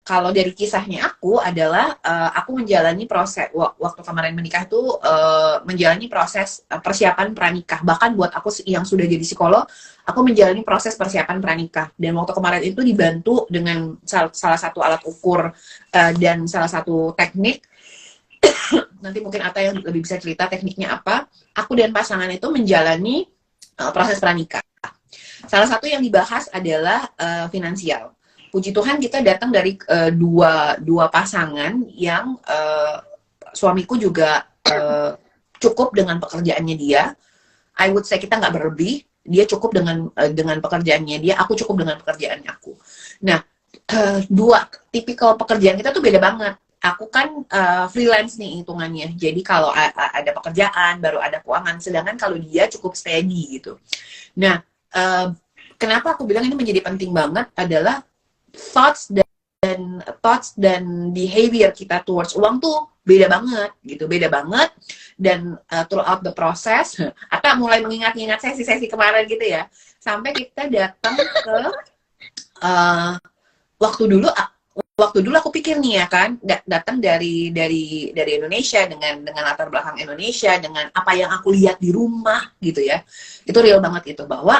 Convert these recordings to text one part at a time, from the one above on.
kalau dari kisahnya aku adalah aku menjalani proses waktu kemarin menikah tuh menjalani proses persiapan pranikah. Bahkan buat aku yang sudah jadi psikolog, aku menjalani proses persiapan pranikah. Dan waktu kemarin itu dibantu dengan salah satu alat ukur dan salah satu teknik. Nanti mungkin Ata yang lebih bisa cerita tekniknya apa. Aku dan pasangan itu menjalani proses pranikah. Salah satu yang dibahas adalah finansial. Puji Tuhan kita datang dari dua pasangan yang suamiku juga cukup dengan pekerjaannya dia. I would say kita nggak berlebih. Dia cukup dengan pekerjaannya dia. Aku cukup dengan pekerjaannya aku. Nah, dua tipikal pekerjaan kita tuh beda banget. Aku kan freelance nih hitungannya. Jadi kalau ada pekerjaan baru ada keuangan. Sedangkan kalau dia cukup steady gitu. Nah, kenapa aku bilang ini menjadi penting banget adalah thoughts dan behavior kita towards uang tuh beda banget gitu, beda banget. Dan throughout the process atau mulai mengingat-ingat sesi-sesi kemarin gitu ya, sampai kita datang ke uh, waktu dulu aku pikir nih ya kan, datang dari Indonesia dengan latar belakang Indonesia, dengan apa yang aku lihat di rumah gitu ya, itu real banget itu, bahwa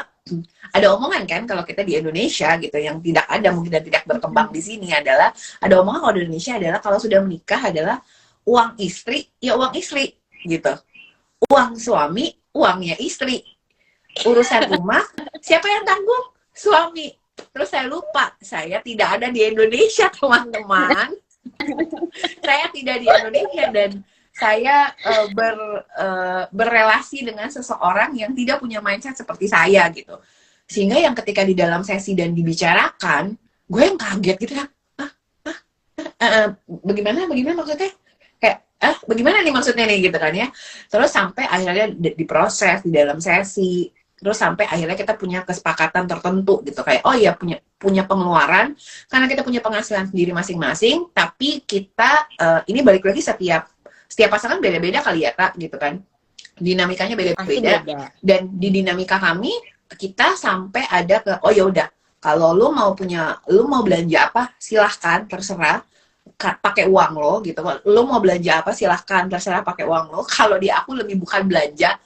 ada omongan kan kalau kita di Indonesia gitu yang tidak ada mungkin dan tidak berkembang di sini adalah, ada omongan kalau di Indonesia adalah kalau sudah menikah adalah uang istri ya uang istri gitu, uang suami uangnya istri, urusan rumah siapa yang tanggung? Suami. Terus saya lupa, saya tidak ada di Indonesia teman-teman. Saya tidak di Indonesia dan saya berrelasi dengan seseorang yang tidak punya mindset seperti saya gitu. Sehingga yang ketika di dalam sesi dan dibicarakan, gue yang kaget gitu ya. Bagaimana maksudnya? Kayak, bagaimana nih maksudnya nih gitu kan ya. Terus sampai akhirnya diproses di dalam sesi. Terus sampai akhirnya kita punya kesepakatan tertentu gitu, kayak oh ya punya pengeluaran karena kita punya penghasilan sendiri masing-masing, tapi kita ini balik lagi setiap pasangan beda-beda kali ya Kak gitu kan, dinamikanya beda-beda. Dan di dinamika kami kita sampai ada ke oh ya udah, kalau lu mau belanja apa silahkan terserah pakai uang lo gitu, lu mau belanja apa silahkan terserah pakai uang lo. Kalau di aku lebih bukan belanja,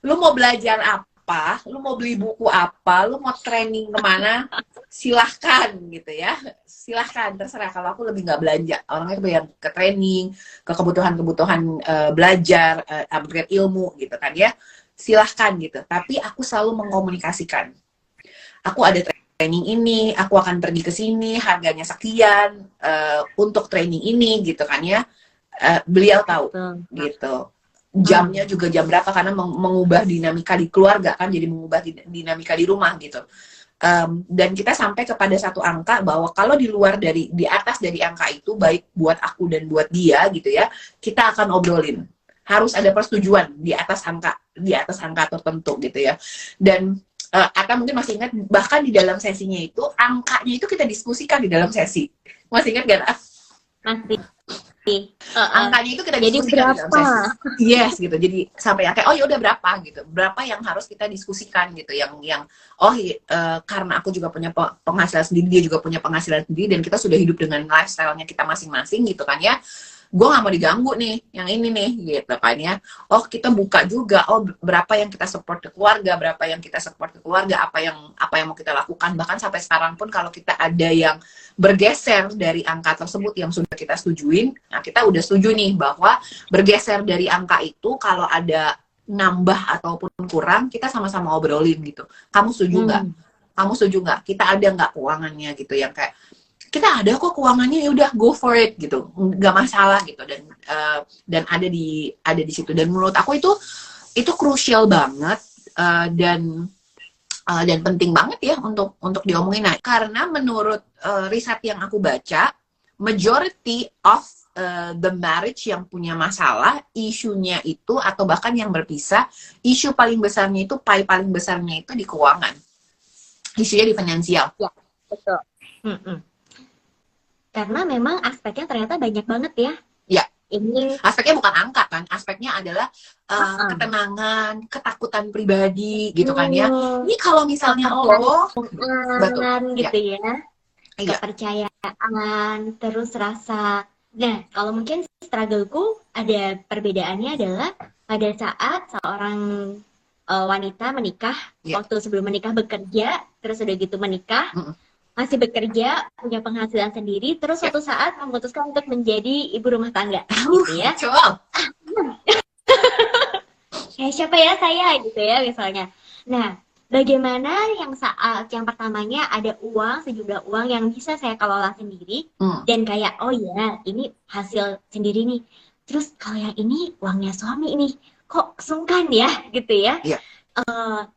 lu mau belajar apa, lu mau beli buku apa, lu mau training kemana, silahkan gitu ya, silahkan terserah. Kalau aku lebih nggak belanja, orangnya yang ke training, ke kebutuhan-kebutuhan belajar, upgrade ilmu gitu kan ya, silahkan gitu. Tapi aku selalu mengkomunikasikan, aku ada training ini, aku akan pergi ke sini, harganya sekian untuk training ini gitu kan ya. Beliau tahu gitu. Jamnya juga jam berapa, karena mengubah dinamika di keluarga kan, jadi mengubah dinamika di rumah gitu. Dan kita sampai kepada satu angka bahwa kalau di atas dari angka itu, baik buat aku dan buat dia gitu ya, kita akan obrolin. Harus ada persetujuan di atas angka tertentu gitu ya. Dan Ata mungkin masih ingat, bahkan di dalam sesinya itu angkanya itu kita diskusikan di dalam sesi. Masih ingat gak? Masih. Angkanya itu kita diskusikan di dalam sesi. Yes gitu. Jadi sampai kayak oh ya udah berapa gitu. Berapa yang harus kita diskusikan gitu. Yang karena aku juga punya penghasilan sendiri, dia juga punya penghasilan sendiri, dan kita sudah hidup dengan lifestyle-nya kita masing-masing gitu kan ya. Gue gak mau diganggu nih, yang ini nih, gitu kan ya. Oh kita buka juga, oh berapa yang kita support ke keluarga, apa yang mau kita lakukan. Bahkan sampai sekarang pun kalau kita ada yang bergeser dari angka tersebut yang sudah kita setujuin, nah kita udah setuju nih bahwa bergeser dari angka itu kalau ada nambah ataupun kurang, kita sama-sama obrolin gitu. Kamu setuju nggak? Kamu setuju nggak? Kita ada nggak keuangannya gitu, yang kayak kita ada kok keuangannya, ya udah go for it gitu, nggak masalah gitu. Dan ada di situ. Dan menurut aku itu krusial banget dan penting banget ya untuk diomongin. Nah, karena menurut riset yang aku baca, majority of the marriage yang punya masalah, isunya itu atau bahkan yang berpisah, isu paling besarnya itu, paling besarnya itu di keuangan, isunya di finansial. Ya, betul. Karena memang aspeknya ternyata banyak banget ya. Ya. Ini aspeknya bukan angka kan, aspeknya adalah ketenangan, ketakutan pribadi gitu kan ya. Ini kalau misalnya betul gitu ya. Iya. kepercayaan, terus rasa. Nah, kalau mungkin struggleku ada perbedaannya adalah pada saat seorang wanita menikah, Iya. waktu sebelum menikah bekerja, terus udah gitu menikah, Mm-mm. masih bekerja, punya penghasilan sendiri, terus Iya. suatu saat memutuskan untuk menjadi ibu rumah tangga, gitu ya. Betul. Kayak siapa ya saya gitu ya misalnya. Nah, bagaimana yang saat yang pertamanya ada uang, sejumlah uang yang bisa saya kelola sendiri Hmm. dan kayak oh ya, ini hasil sendiri nih. Terus kalau yang ini uangnya suami ini, kok sungkan ya gitu ya. Iya.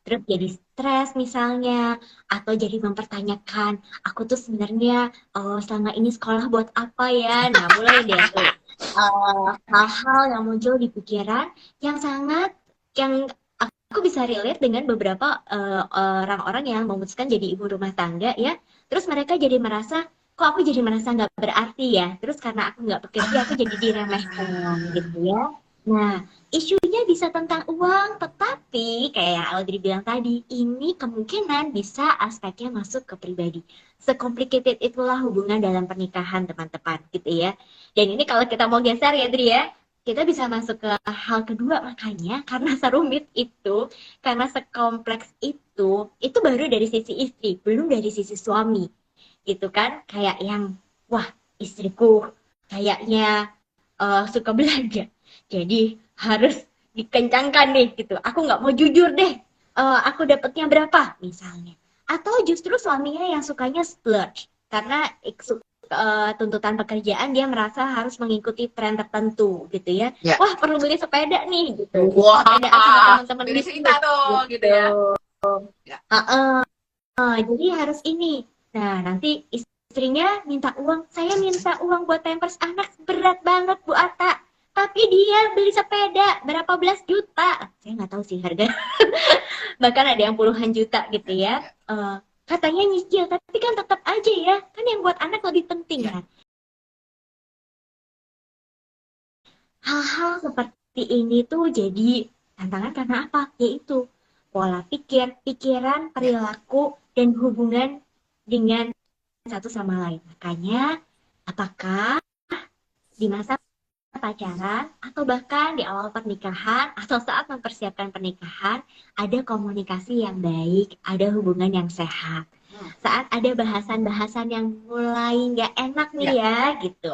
Terus jadi stres misalnya atau jadi mempertanyakan aku tuh sebenarnya selama ini sekolah buat apa ya. Nah, mulai deh tuh hal-hal yang muncul di pikiran yang sangat yang aku bisa relate dengan beberapa orang-orang yang memutuskan jadi ibu rumah tangga ya. Terus mereka jadi merasa, kok aku jadi merasa nggak berarti ya. Terus karena aku nggak bekerja, aku jadi diremehkan gitu ya. Nah, isunya bisa tentang uang, tetapi kayak yang Audrey bilang tadi, ini kemungkinan bisa aspeknya masuk ke pribadi. Secomplicated itulah hubungan dalam pernikahan teman-teman gitu ya. Dan ini kalau kita mau geser ya, Adri ya, kita bisa masuk ke hal kedua makanya karena serumit itu, karena sekompleks itu baru dari sisi istri, belum dari sisi suami, gitu kan? Kayak yang, wah istriku kayaknya suka belanja, jadi harus dikencangkan nih gitu. Aku nggak mau jujur deh, aku dapatnya berapa misalnya. Atau justru suaminya yang sukanya splurge karena tuntutan pekerjaan dia merasa harus mengikuti tren tertentu gitu ya. Iya. Wah perlu beli sepeda nih gitu. Wah, Sepedaan sama teman-teman beda cerita bisnis tuh gitu gitu. ya. Ya. Jadi harus ini. Nah nanti istrinya minta uang, saya minta uang buat pampers anak berat banget Bu Ata. Tapi dia beli sepeda berapa belas juta. Saya nggak tahu sih harga. Bahkan ada yang puluhan juta gitu ya. Ya. Katanya nyicil, tapi kan tetap aja ya. Kan yang buat anak lebih penting Ya. kan. Hal-hal seperti ini tuh jadi tantangan karena apa? Yaitu pola pikir, pikiran, Ya. perilaku, dan hubungan dengan satu sama lain. Makanya, apakah di masa pacaran atau bahkan di awal pernikahan atau saat mempersiapkan pernikahan ada komunikasi yang baik, ada hubungan yang sehat. Saat ada bahasan-bahasan yang mulai nggak enak nih Ya. ya gitu.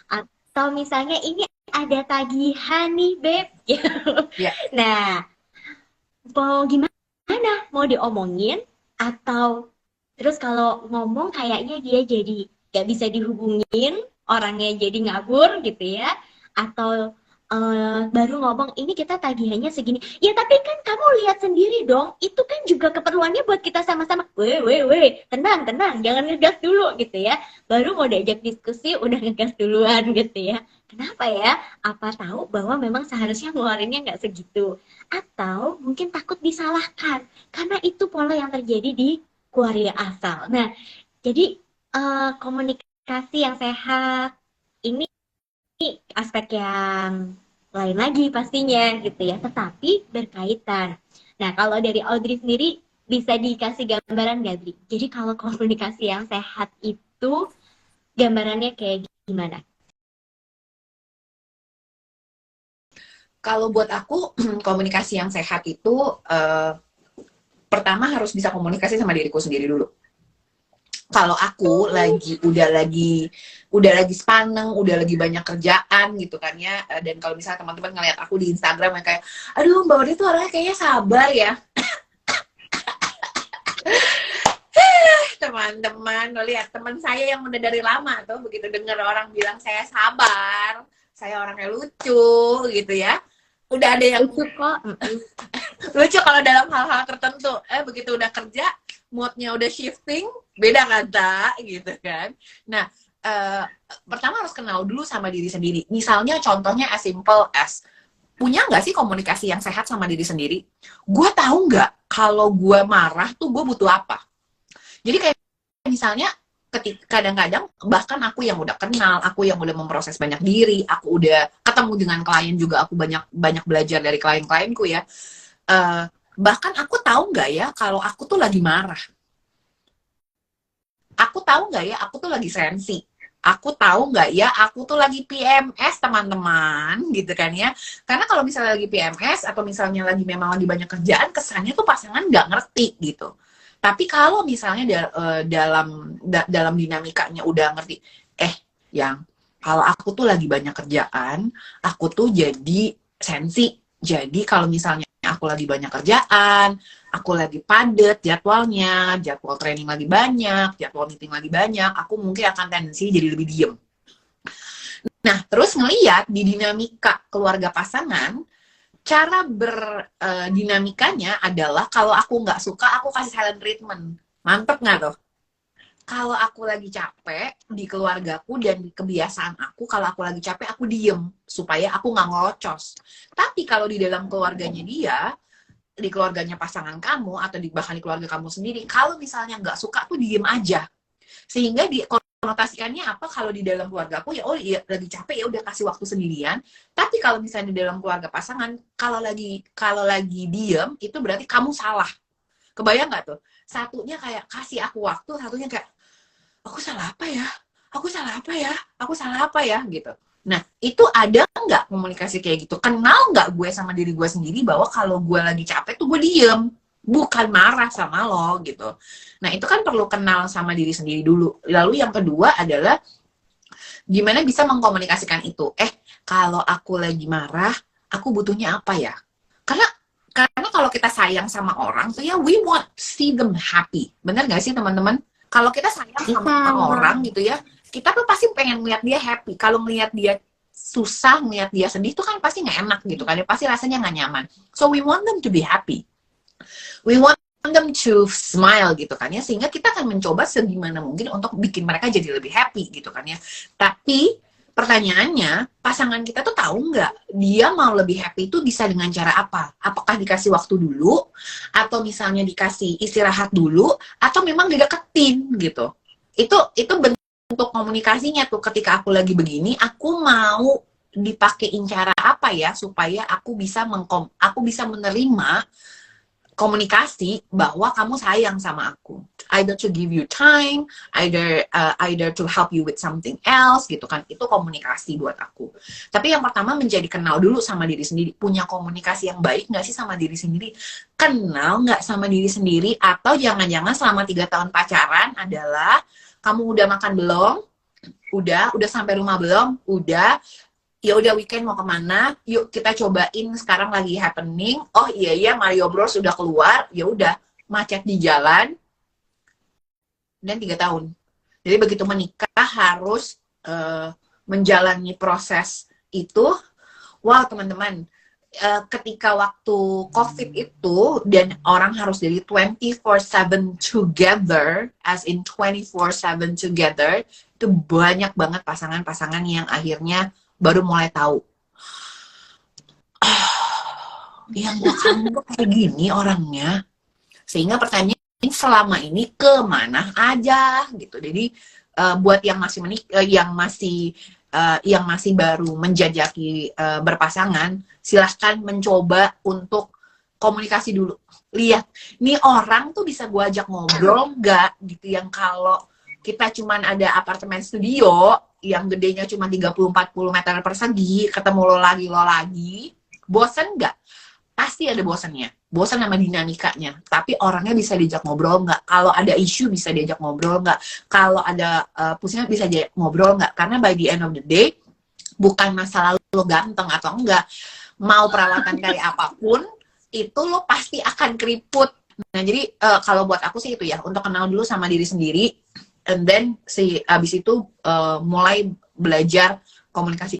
Atau misalnya ini ada tagihan nih beb. Ya. Nah, mau gimana? Mau diomongin atau terus kalau ngomong kayaknya dia jadi gak bisa dihubungin, orangnya jadi ngabur gitu ya, atau baru ngomong ini kita tagihannya segini. Ya tapi kan kamu lihat sendiri dong, itu kan juga keperluannya buat kita sama-sama. Weh, tenang, tenang, jangan ngegas dulu gitu ya. Baru mau diajak diskusi udah ngegas duluan gitu ya. Kenapa ya? Apa tahu bahwa memang seharusnya ngeluarinnya nggak segitu? Atau mungkin takut disalahkan karena itu pola yang terjadi di keluarga asal. Nah, jadi komunikasi yang sehat ini aspek yang lain lagi pastinya gitu ya, tetapi berkaitan. Nah, kalau dari Audrey sendiri bisa dikasih gambaran nggak, Audrey? Jadi kalau komunikasi yang sehat itu gambarannya kayak gimana? Kalau buat aku komunikasi yang sehat itu pertama harus bisa komunikasi sama diriku sendiri dulu. Kalau aku udah lagi sepaneng, udah lagi banyak kerjaan gitu kan ya, dan kalau misalnya teman-teman ngeliat aku di Instagram yang kayak, aduh Mbak Odi tuh orangnya kayaknya sabar ya. Teman-teman, lo lihat teman saya yang udah dari lama tuh begitu dengar orang bilang saya sabar, saya orangnya lucu gitu ya. Udah ada yang Lucu kok. lucu kalau dalam hal-hal tertentu. Begitu udah kerja, moodnya udah shifting, beda kata gitu kan. Nah, pertama harus kenal dulu sama diri sendiri. Misalnya contohnya as simple as, punya nggak sih komunikasi yang sehat sama diri sendiri? Gue tahu nggak kalau gue marah tuh gue butuh apa? Jadi kayak misalnya kadang-kadang bahkan aku yang udah kenal, aku yang udah memproses banyak diri, aku udah ketemu dengan klien juga, aku banyak banyak belajar dari klien-klienku ya. Bahkan aku tahu nggak ya kalau aku tuh lagi marah. Aku aku tahu nggak ya aku tuh lagi sensi, aku tahu nggak ya aku tuh lagi PMS teman-teman gitu kan ya. Karena kalau misalnya lagi PMS atau misalnya lagi memang lagi banyak kerjaan, kesannya tuh pasangan nggak ngerti gitu. Tapi kalau misalnya dalam dinamikanya udah ngerti, yang kalau aku tuh lagi banyak kerjaan, aku tuh jadi sensi. Jadi kalau misalnya aku lagi banyak kerjaan, aku lagi padet jadwalnya, jadwal training lagi banyak, jadwal meeting lagi banyak, aku mungkin akan tendensi jadi lebih diem. Nah, terus ngeliat di dinamika keluarga pasangan, cara berdinamikanya adalah kalau aku nggak suka, aku kasih silent treatment. Mantep nggak tuh? Kalau aku lagi capek di keluargaku dan di kebiasaan aku, kalau aku lagi capek aku diem supaya aku nggak ngelocos. Tapi kalau di dalam keluarganya dia, di keluarganya pasangan kamu atau bahkan di keluarga kamu sendiri, kalau misalnya nggak suka tuh diem aja. Sehingga konotasikannya apa, kalau di dalam keluarga aku ya oh iya lagi capek ya udah kasih waktu sendirian. Tapi kalau misalnya di dalam keluarga pasangan, kalau lagi diem itu berarti kamu salah. Kebayang nggak tuh? Satunya kayak kasih aku waktu, satunya kayak aku salah apa ya? Aku salah apa ya? Aku salah apa ya? Gitu. Nah, itu ada nggak komunikasi kayak gitu? Kenal nggak gue sama diri gue sendiri bahwa kalau gue lagi capek tuh gue diem. Bukan marah sama lo gitu. Nah, itu kan perlu kenal sama diri sendiri dulu. Lalu yang kedua adalah gimana bisa mengkomunikasikan itu. Kalau aku lagi marah, aku butuhnya apa ya? Karena kalau kita sayang sama orang tuh ya we want to see them happy. Bener nggak sih teman-teman? Kalau kita sayang sama orang gitu ya, kita tuh pasti pengen ngeliat dia happy. Kalau ngeliat dia susah, ngeliat dia sedih tuh kan pasti nggak enak gitu kan. Pasti rasanya nggak nyaman. So we want them to be happy. We want them to smile gitu kan ya. Sehingga kita akan mencoba segimana mungkin untuk bikin mereka jadi lebih happy gitu kan ya. Tapi pertanyaannya, pasangan kita tuh tahu nggak dia mau lebih happy itu bisa dengan cara apa? Apakah dikasih waktu dulu, atau misalnya dikasih istirahat dulu, atau memang dideketin gitu? Itu bentuk komunikasinya tuh. Ketika aku lagi begini, aku mau dipakein cara apa ya supaya aku bisa menerima komunikasi bahwa kamu sayang sama aku, either to give you time, either to help you with something else gitu kan. Itu komunikasi buat aku. Tapi yang pertama menjadi kenal dulu sama diri sendiri. Punya komunikasi yang baik nggak sih sama diri sendiri? Kenal nggak sama diri sendiri? Atau jangan-jangan selama 3 tahun pacaran adalah kamu udah makan belum? Udah sampai rumah belum? Udah. Ya udah, weekend mau kemana? Yuk kita cobain, sekarang lagi happening. Oh iya Mario Bros udah keluar. Ya udah, macet di jalan. Dan 3 tahun. Jadi begitu menikah harus menjalani proses itu. Wow teman-teman, ketika waktu COVID itu dan orang harus jadi 24/7 together, as in 24/7 together, itu banyak banget pasangan-pasangan yang akhirnya baru mulai tahu, yang kamu tuh kayak gini orangnya. Sehingga pertanyaan selama ini kemana aja gitu. Jadi buat yang masih yang masih baru menjajaki berpasangan, silahkan mencoba untuk komunikasi dulu. Lihat, nih orang tuh bisa gue ajak ngobrol nggak gitu. Yang kalau kita cuman ada apartemen studio yang gedenya cuma 30-40 meter persegi, ketemu lo lagi, bosen nggak? Pasti ada bosannya. Bosan sama dinamikanya. Tapi orangnya bisa diajak ngobrol nggak? Kalau ada isu bisa diajak ngobrol nggak? Kalau ada pusingnya bisa diajak ngobrol nggak? Karena by the end of the day, bukan masalah lo ganteng atau enggak. Mau perawatan kayak apapun, itu lo pasti akan keriput. Nah, jadi kalau buat aku sih itu ya, untuk kenal dulu sama diri sendiri, and then abis itu mulai belajar komunikasi